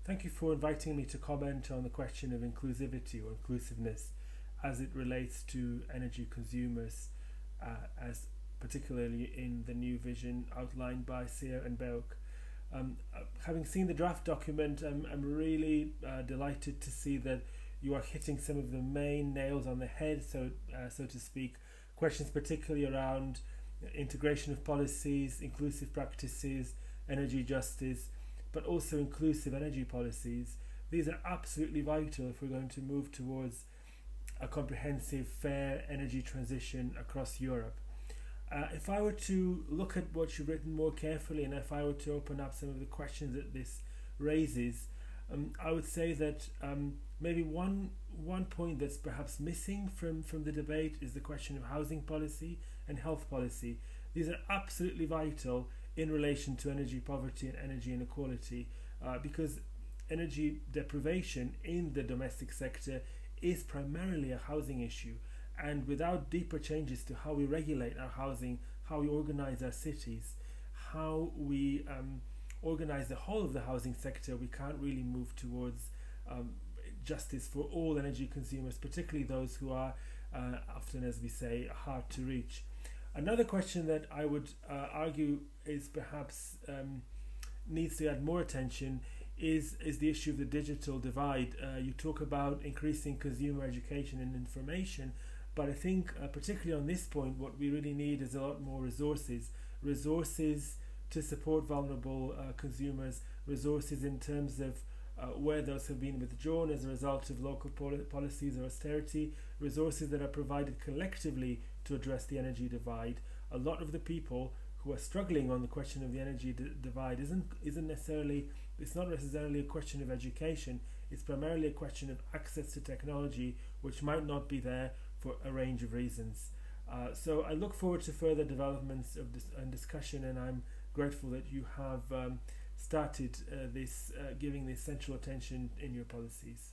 Thank you for inviting me to comment on the question of inclusivity or inclusiveness as it relates to energy consumers, as particularly in the new vision outlined by Ceer and Beuc. Having seen the draft document, I'm really delighted to see that you are hitting some of the main nails on the head, so to speak. Questions particularly around integration of policies, inclusive practices, energy justice, but also inclusive energy policies. These are absolutely vital if we're going to move towards a comprehensive, fair energy transition across Europe. If I were to look at what you've written more carefully, and if I were to open up some of the questions that this raises, I would say that maybe one point that's perhaps missing from the debate is the question of housing policy and health policy. These are absolutely vital in relation to energy poverty and energy inequality, because energy deprivation in the domestic sector is primarily a housing issue, and without deeper changes to how we regulate our housing, how we organize our cities, how we organize the whole of the housing sector, we can't really move towards justice for all energy consumers, particularly those who are often, as we say, hard to reach. Another question that I would argue is perhaps needs to add more attention is the issue of the digital divide. You talk about increasing consumer education and information, but I think particularly on this point, what we really need is a lot more resources to support vulnerable consumers, resources in terms of where those have been withdrawn as a result of local policies or austerity, resources that are provided collectively to address the energy divide. A lot of the people who are struggling on the question of the energy divide it's not necessarily a question of education, it's primarily a question of access to technology, which might not be there for a range of reasons. So I look forward to further developments of this and discussion, and I'm grateful that you have started giving this central attention in your policies.